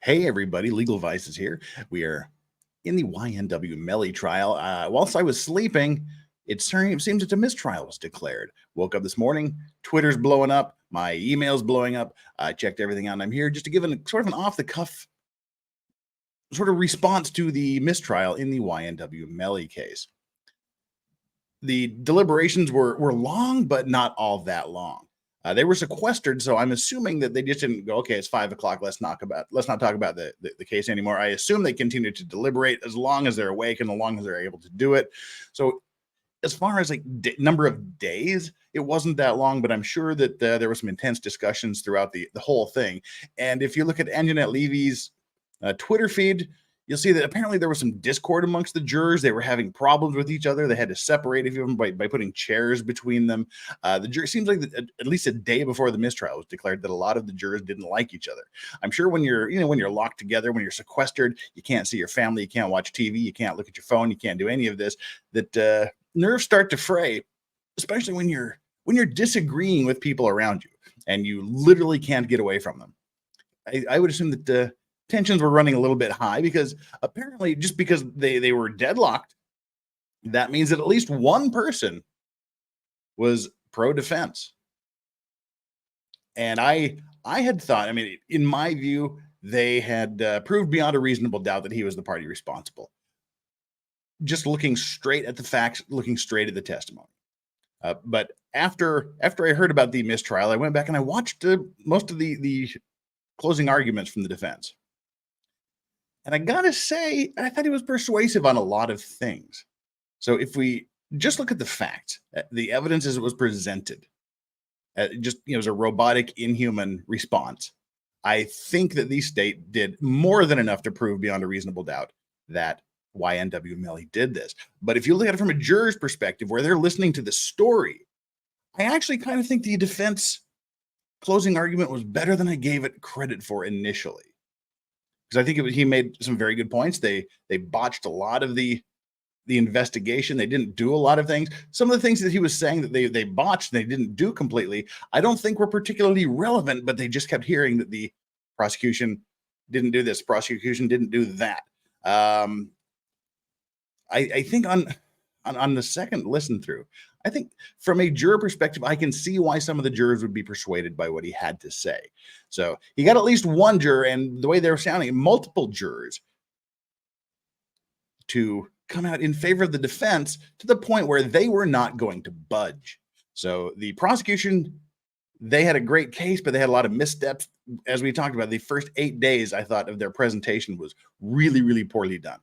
Hey, everybody, Legal Vice is here. We are in the YNW Melly trial. Whilst I was sleeping, seems that a mistrial was declared. Woke up this morning, Twitter's blowing up, my email's blowing up. I checked everything out, and I'm here just to give sort of an off-the-cuff sort of response to the mistrial in the YNW Melly case. The deliberations were long, but not all that long. They were sequestered, so I'm assuming that they just didn't go, okay, it's 5 o'clock. Let's not talk about the case anymore. I assume they continued to deliberate as long as they're awake and as long as they're able to do it. So as far as like number of days, it wasn't that long, but I'm sure that there were some intense discussions throughout the whole thing. And if you look at Anjanette Levy's Twitter feed, you'll see that apparently there was some discord amongst the jurors. They were having problems with each other. They had to separate a few of them by putting chairs between them. The jury seems like at least a day before the mistrial was declared that a lot of the jurors didn't like each other. I'm sure when you're locked together, when you're sequestered, you can't see your family, you can't watch TV, you can't look at your phone, you can't do any of this. That nerves start to fray, especially when you're disagreeing with people around you and you literally can't get away from them. I would assume that tensions were running a little bit high because apparently just because they were deadlocked, that means that at least one person was pro-defense. And I had thought, I mean, in my view, they had proved beyond a reasonable doubt that he was the party responsible. Just looking straight at the facts, looking straight at the testimony. But after I heard about the mistrial, I went back and I watched most of the closing arguments from the defense. And I gotta say, I thought he was persuasive on a lot of things. So if we just look at the facts, the evidence as it was presented, as a robotic, inhuman response, I think that the state did more than enough to prove beyond a reasonable doubt that YNW Melly did this. But if you look at it from a juror's perspective, where they're listening to the story, I actually kind of think the defense closing argument was better than I gave it credit for initially. Because I think he made some very good points. They botched a lot of the investigation. They didn't do a lot of things. Some of the things that he was saying that they botched, they didn't do completely, I don't think were particularly relevant, but they just kept hearing that the prosecution didn't do this, prosecution didn't do that. I think on the second listen through, I think from a juror perspective, I can see why some of the jurors would be persuaded by what he had to say. So he got at least one juror, and the way they were sounding, multiple jurors to come out in favor of the defense to the point where they were not going to budge. So the prosecution, they had a great case, but they had a lot of missteps. As we talked about, the first 8 days, I thought, of their presentation was really, really poorly done.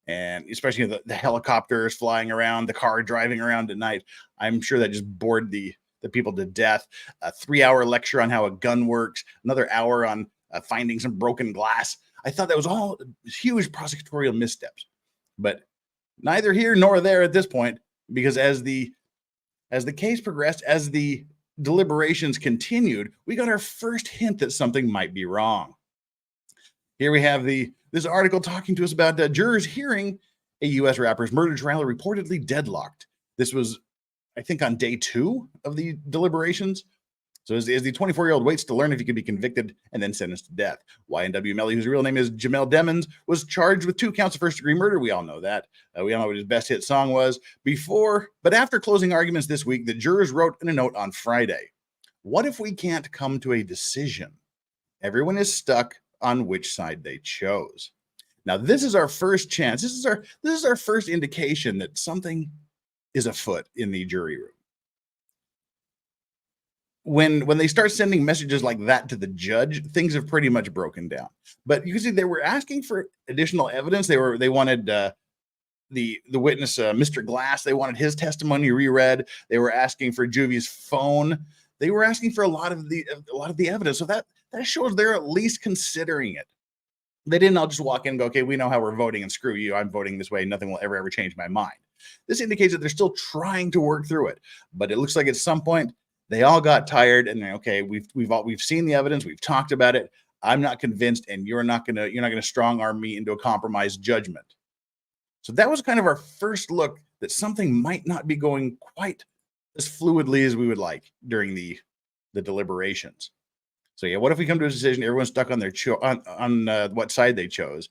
And especially the helicopters flying around, the car driving around at night, I'm sure that just bored the people to death. A 3-hour lecture on how a gun works, another hour on finding some broken glass. I thought that was all huge prosecutorial missteps, but neither here nor there at this point, because as the case progressed, as the deliberations continued, we got our first hint that something might be wrong. Here we have this article talking to us about jurors hearing a U.S. rapper's murder trial reportedly deadlocked. This was, I think, on day 2 of the deliberations. So as the 24-year-old waits to learn if he could be convicted and then sentenced to death. YNW Melly, whose real name is Jamel Demons, was charged with 2 counts of first-degree murder. We all know that. We all know what his best hit song was. But after closing arguments this week, the jurors wrote in a note on Friday, "What if we can't come to a decision? Everyone is stuck on which side they chose." Now, this is our first chance. This is our first indication that something is afoot in the jury room. When they start sending messages like that to the judge, things have pretty much broken down. But you can see they were asking for additional evidence. They wanted the witness, Mr. Glass. They wanted his testimony reread. They were asking for Juvie's phone. They were asking for a lot of the evidence. So that shows they're at least considering it. They didn't all just walk in and go, okay, we know how we're voting and screw you. I'm voting this way. Nothing will ever change my mind. This indicates that they're still trying to work through it. But it looks like at some point they all got tired and okay, we've seen the evidence. We've talked about it. I'm not convinced, and you're not gonna strong arm me into a compromised judgment. So that was kind of our first look that something might not be going quite as fluidly as we would like during the deliberations. So yeah, what if we come to a decision, everyone's stuck on their what side they chose?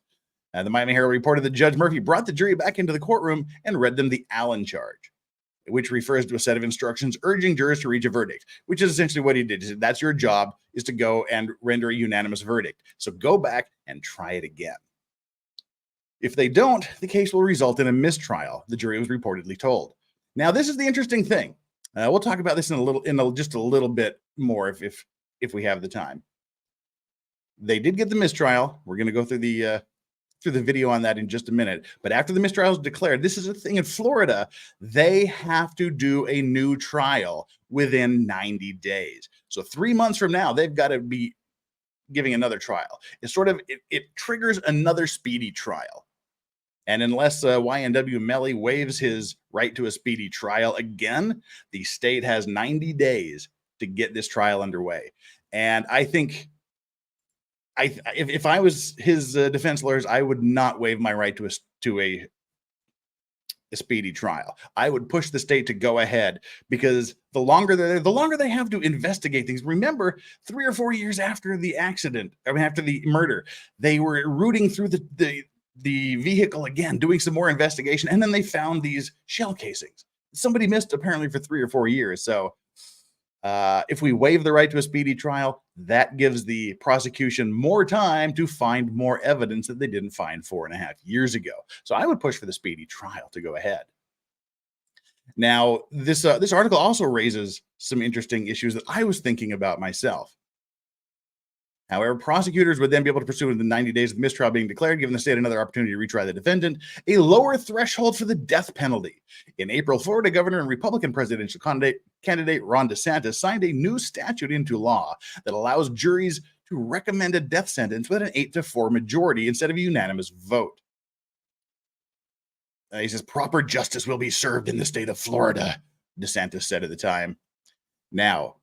The Miami Herald reported that Judge Murphy brought the jury back into the courtroom and read them the Allen charge, which refers to a set of instructions urging jurors to reach a verdict, which is essentially what he did. He said, that's your job, is to go and render a unanimous verdict. So go back and try it again. If they don't, the case will result in a mistrial, the jury was reportedly told. Now, this is the interesting thing. We'll talk about this just a little bit more if we have the time. They did get the mistrial. We're going to go through the video on that in just a minute. But after the mistrial is declared, this is a thing in Florida, they have to do a new trial within 90 days. So 3 months from now, they've got to be giving another trial. It's it triggers another speedy trial. And unless YNW Melly waives his right to a speedy trial again, the state has 90 days to get this trial underway. And I think if I was his defense lawyers, I would not waive my right to a speedy trial. I would push the state to go ahead, because the longer they have to investigate things. Remember, 3 or 4 years after the accident, after the murder, they were rooting through the vehicle again, doing some more investigation, and then they found these shell casings. Somebody missed apparently for 3 or 4 years. So if we waive the right to a speedy trial, that gives the prosecution more time to find more evidence that they didn't find 4.5 years ago. So I would push for the speedy trial to go ahead. Now, this article also raises some interesting issues that I was thinking about myself. However, prosecutors would then be able to pursue within 90 days of the mistrial being declared, giving the state another opportunity to retry the defendant, a lower threshold for the death penalty. In April, Florida governor and Republican presidential candidate Ron DeSantis signed a new statute into law that allows juries to recommend a death sentence with an 8-4 majority instead of a unanimous vote. He says, proper justice will be served in the state of Florida, DeSantis said at the time. Now,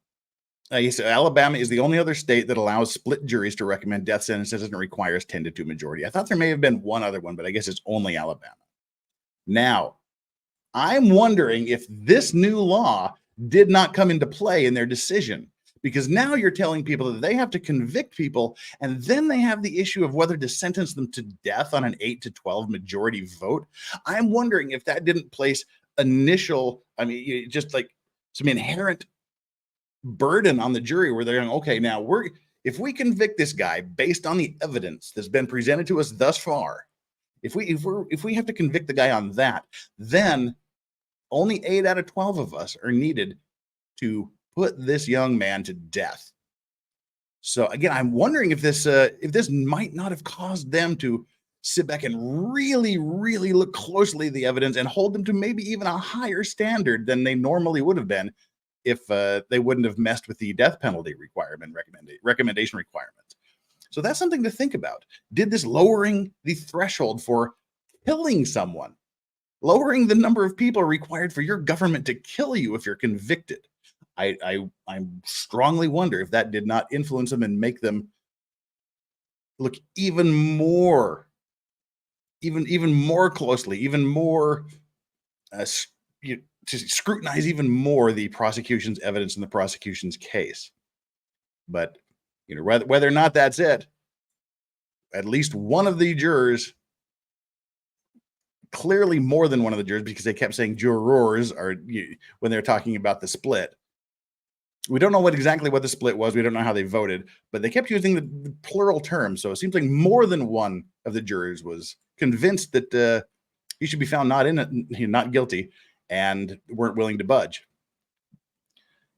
he said Alabama is the only other state that allows split juries to recommend death sentences and requires 10-2 majority. I thought there may have been one other one, but I guess it's only Alabama. Now, I'm wondering if this new law did not come into play in their decision, because now you're telling people that they have to convict people, and then they have the issue of whether to sentence them to death on an 8-12 majority vote. I'm wondering if that didn't place just like some inherent burden on the jury, where they're going, okay, now if we convict this guy based on the evidence that's been presented to us thus far, if we have to convict the guy on that, then only 8 out of 12 of us are needed to put this young man to death. So again, I'm wondering if this might not have caused them to sit back and really, really look closely at the evidence and hold them to maybe even a higher standard than they normally would have been if they wouldn't have messed with the death penalty recommendation requirements. So that's something to think about. Did this lowering the threshold for killing someone, lowering the number of people required for your government to kill you if you're convicted? I strongly wonder if that did not influence them and make them look even more closely, even more to scrutinize even more the prosecution's evidence in the prosecution's case. But whether or not that's it, at least one of the jurors, clearly more than one of the jurors, because they kept saying jurors when they're talking about the split. We don't know exactly what the split was. We don't know how they voted, but they kept using the plural term. So it seems like more than one of the jurors was convinced that he should be found not guilty, and weren't willing to budge.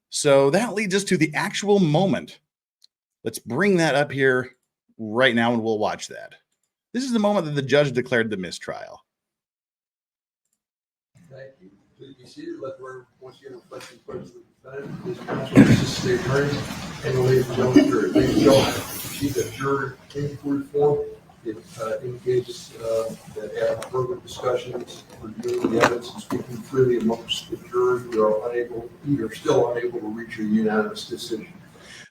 So that leads us to the actual moment. Let's bring that up here right now, and we'll watch that. This is the moment that the judge declared the mistrial. Thank you. Please be seated. Let the record once again reflect the presence of the defendant, his counsel, the state attorney, and the ladies and gentlemen jury. Ladies and gentlemen, she's a juror inquiry form. It indicates that after further discussions, reviewing the evidence, and speaking freely amongst the jurors, we are still unable to reach a unanimous decision.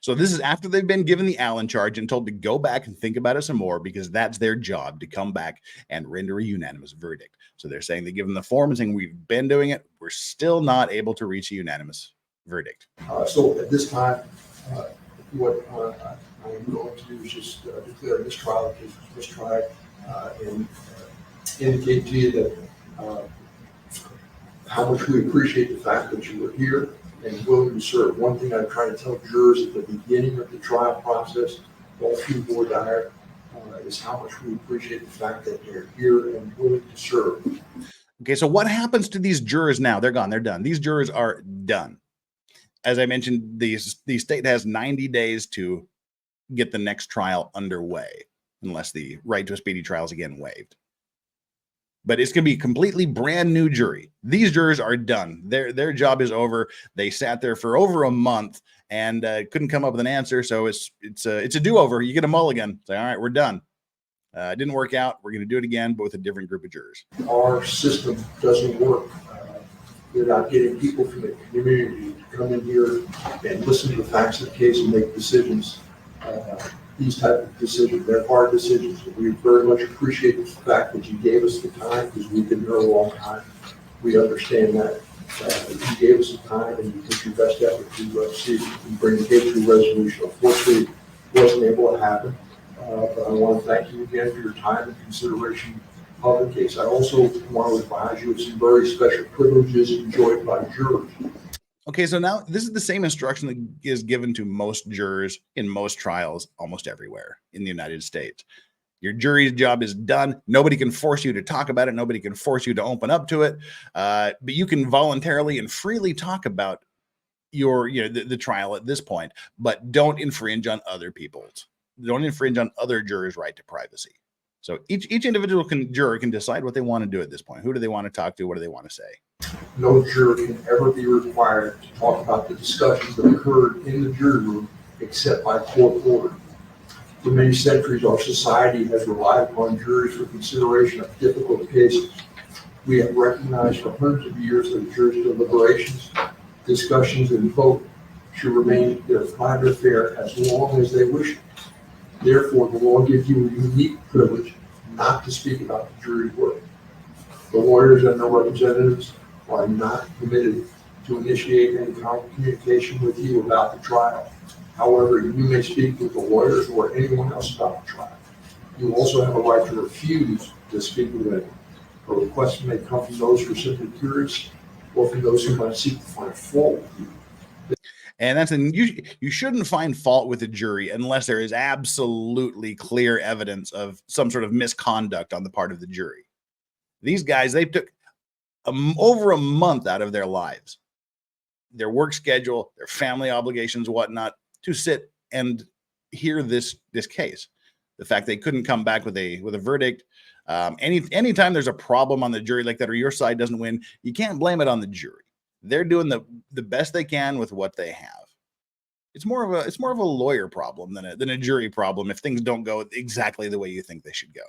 So this is after they've been given the Allen charge and told to go back and think about it some more, because that's their job, to come back and render a unanimous verdict. So they're saying they give them the form and saying, we've been doing it. We're still not able to reach a unanimous verdict. So at this time, what I am going to do is just declare a mistrial, the case was mistried, and indicate to you that how much we appreciate the fact that you were here and willing to serve. One thing I try to tell jurors at the beginning of the trial process, all through voir dire, is how much we appreciate the fact that they're here and willing to serve. Okay, so what happens to these jurors now? They're gone. They're done. These jurors are done. As I mentioned, the state has 90 days to get the next trial underway, unless the right to a speedy trial is again waived. But it's going to be a completely brand new jury. These jurors are done. Their job is over. They sat there for over a month and couldn't come up with an answer. So it's a do-over. You get a mulligan. Say, all right, we're done. It didn't work out. We're going to do it again, but with a different group of jurors. Our system doesn't work. We're not getting people from the community to come in here and listen to the facts of the case and make decisions. These type of decisions, they're hard decisions. We very much appreciate the fact that you gave us the time, because we've been here a long time. We understand that. You gave us the time and you put your best effort to see if you can bring the case to a resolution. Unfortunately, it wasn't able to happen. But I want to thank you again for your time and consideration of the case. I also want to advise you of some very special privileges enjoyed by jurors. Okay, so now this is the same instruction that is given to most jurors in most trials almost everywhere in the United States. Your jury's job is done. Nobody can force you to talk about it. Nobody can force you to open up to it. But you can voluntarily and freely talk about the trial at this point, but don't infringe on other people's. Don't infringe on other jurors' right to privacy. So each individual juror can decide what they want to do at this point. Who do they want to talk to? What do they want to say? No juror can ever be required to talk about the discussions that occurred in the jury room except by court order. For many centuries, our society has relied upon juries for consideration of difficult cases. We have recognized for hundreds of years that jurors' deliberations, discussions, and vote should remain their private affair as long as they wish. Therefore, the law gives you a unique privilege not to speak about the jury's work. The lawyers and their representatives are not permitted to initiate any kind of communication with you about the trial. However, you may speak with the lawyers or anyone else about the trial. You also have a right to refuse to speak with anyone. A request may come from those who are simply curious or from those who might seek to find fault with you. And that's you shouldn't find fault with a jury unless there is absolutely clear evidence of some sort of misconduct on the part of the jury. These guys, they took over a month out of their lives, their work schedule, their family obligations, whatnot, to sit and hear this case. The fact they couldn't come back with a verdict. Anytime there's a problem on the jury like that, or your side doesn't win, you can't blame it on the jury. They're doing the best they can with what they have. It's more of a lawyer problem than a jury problem if things don't go exactly the way you think they should go.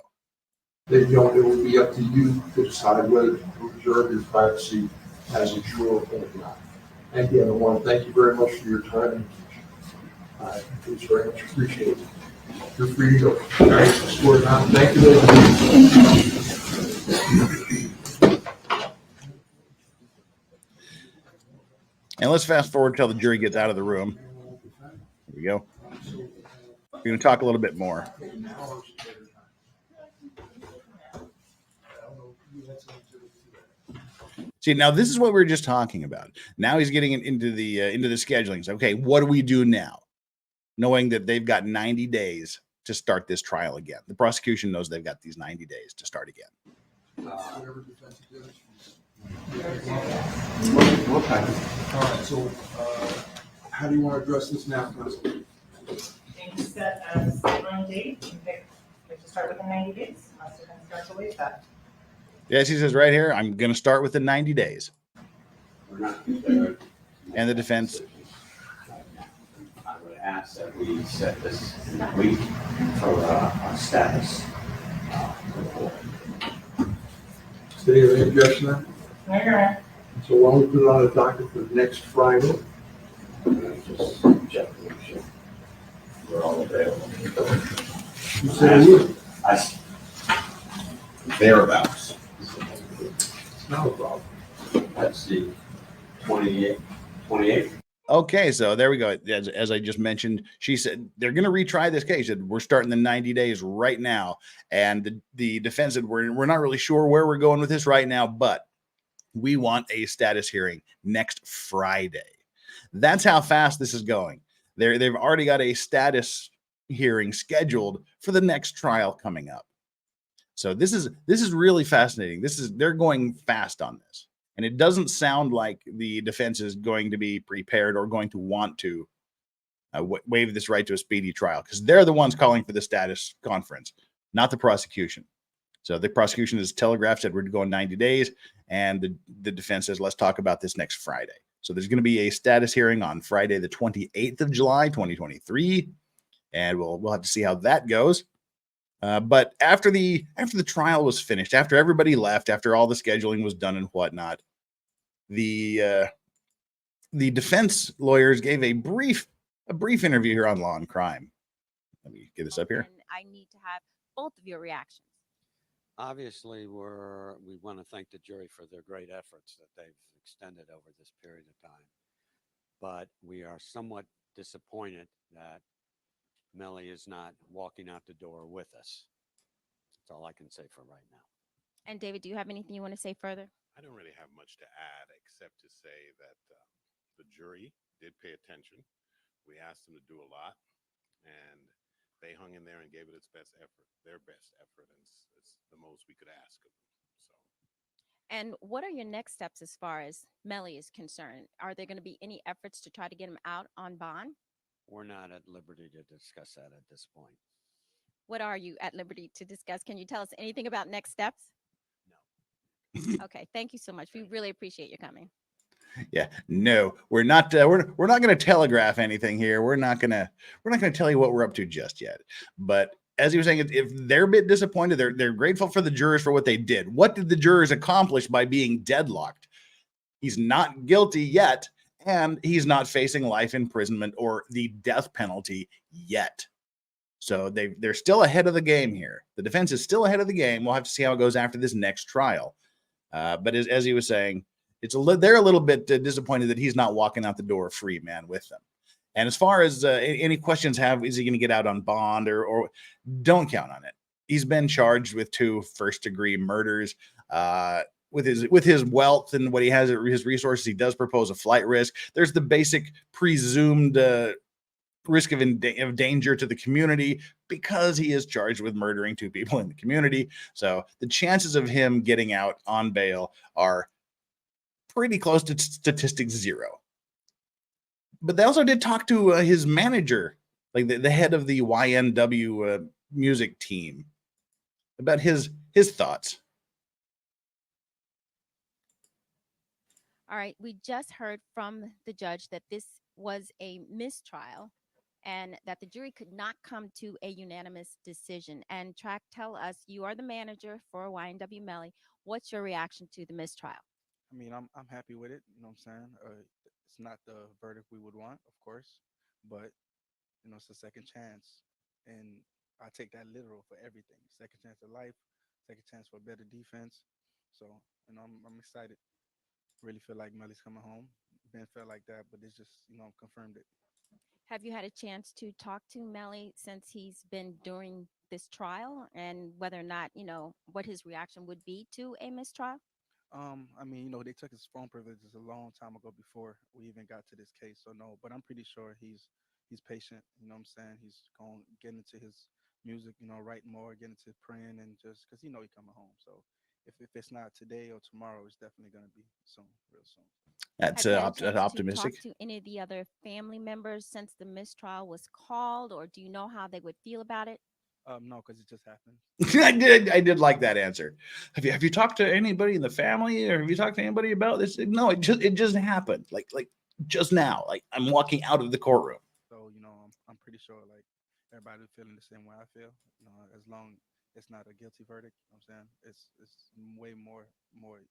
It will be up to you to decide whether to preserve your privacy as a juror or not. And again, I want to thank you very much for your time. It's very much appreciated. You're free to go. All right, thank you very much. And let's fast forward till the jury gets out of the room. Here we go. We're going to talk a little bit more. See, now this is what we were just talking about. Now he's getting into the scheduling. So, okay, what do we do now? Knowing that they've got 90 days to start this trial again. The prosecution knows they've got these 90 days to start again. All right, so how do you want to address this now, Council? Can you set a scheduling date and pick to start within 90 days? Unless you're going to start to waive that. Yes, he says right here, I'm going to start with the 90 days. We're not prepared. And the defense. I would ask that we set this in a week for our status report. Is there any objection to that? No, you're right. So why don't we put it on the docket for next Friday? Just check to make sure we're all available. You said we would. Thereabouts. It's not a problem. That's the 28th. Okay, so there we go. As I just mentioned, she said they're going to retry this case. We're starting the 90 days right now. And the defense said, we're not really sure where we're going with this right now, but we want a status hearing next Friday. That's how fast this is going. They've already got a status hearing scheduled for the next trial coming up. So this is really fascinating. They're going fast on this. And it doesn't sound like the defense is going to be prepared or going to want to waive this right to a speedy trial, because they're the ones calling for the status conference, not the prosecution. So the prosecution has telegraphed that we're going 90 days, and the defense says, let's talk about this next Friday. So there's going to be a status hearing on Friday, the 28th of July, 2023, and we'll have to see how that goes. But after the trial was finished, after everybody left, after all the scheduling was done and whatnot, the defense lawyers gave a brief interview here on Law and Crime. Let me get this up here. And I need to have both of your reactions. Obviously, we want to thank the jury for their great efforts that they've extended over this period of time. But we are somewhat disappointed that Melly is not walking out the door with us. That's all I can say for right now. And David, do you have anything you want to say further? I don't really have much to add except to say that the jury did pay attention. We asked them to do a lot, and they hung in there and gave it its best effort, their best effort, and it's the most we could ask of them. So. And what are your next steps as far as Melly is concerned? Are there going to be any efforts to try to get him out on bond? We're not at liberty to discuss that at this point. What are you at liberty to discuss? Can you tell us anything about next steps? No. Okay, thank you so much. We really appreciate you coming. Yeah, no, we're not. We're not going to telegraph anything here. We're not going to tell you what we're up to just yet. But as he was saying, if they're a bit disappointed, they're grateful for the jurors for what they did. What did the jurors accomplish by being deadlocked? He's not guilty yet, and he's not facing life imprisonment or the death penalty yet. So they're still ahead of the game here. The defense is still ahead of the game. We'll have to see how it goes after this next trial. But as he was saying, they're a little bit disappointed that he's not walking out the door free, man, with them. And as far as any questions is he going to get out on bond or don't count on it. He's been charged with 2 first-degree murders. With his wealth and what he has at his resources, he does propose a flight risk. There's the basic presumed risk of danger to the community because he is charged with murdering 2 people in the community. So the chances of him getting out on bail are pretty close to statistics 0. But they also did talk to his manager, like the head of the YNW music team, about his thoughts. All right, we just heard from the judge that this was a mistrial and that the jury could not come to a unanimous decision. And Track, tell us, you are the manager for YNW Melly. What's your reaction to the mistrial? I mean, I'm happy with it. You know what I'm saying? It's not the verdict we would want, of course, but it's a second chance, and I take that literal for everything. Second chance of life, second chance for better defense. So, I'm excited. Really feel like Melly's coming home. Ben felt like that, but it's just confirmed it. Have you had a chance to talk to Melly since he's been during this trial, and whether or not what his reaction would be to a mistrial? I mean, they took his phone privileges a long time ago before we even got to this case. So no, but I'm pretty sure he's patient. You know what I'm saying? He's going to get into his music, write more, get into praying, and just because he coming home. So if it's not today or tomorrow, it's definitely going to be soon, real soon. That's Have you had a chance optimistic. to talk to any of the other family members since the mistrial was called, or do you know how they would feel about it? No, because it just happened. I did like that answer. Have you talked to anybody in the family, or have you talked to anybody about this? No, it just happened. Like just now. Like I'm walking out of the courtroom. So I'm pretty sure like everybody's feeling the same way I feel. As long it's not a guilty verdict, you know what I'm saying it's way more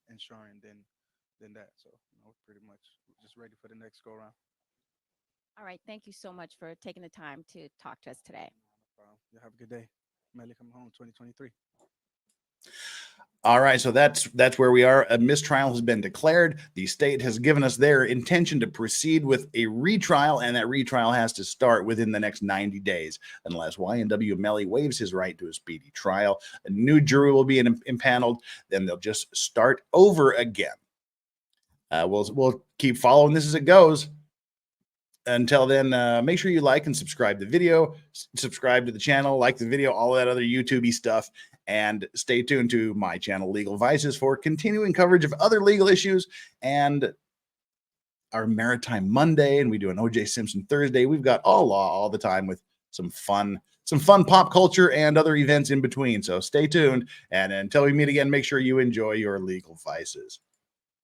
ensuring than that. So we're pretty much just ready for the next go round. All right, thank you so much for taking the time to talk to us today. You have a good day. Melly coming home 2023. All right, so that's where we are. A mistrial has been declared. The state has given us their intention to proceed with a retrial, and that retrial has to start within the next 90 days, unless YNW Melly waives his right to a speedy trial. A new jury will be impaneled. Then they'll just start over again. We'll keep following this as it goes. Until then, make sure you like and subscribe to the video, subscribe to the channel, like the video, all that other YouTube-y stuff, and stay tuned to my channel, Legal Vices, for continuing coverage of other legal issues and our Maritime Monday, and we do an OJ Simpson Thursday. We've got all law all the time with some fun pop culture and other events in between. So stay tuned, and until we meet again, make sure you enjoy your legal vices.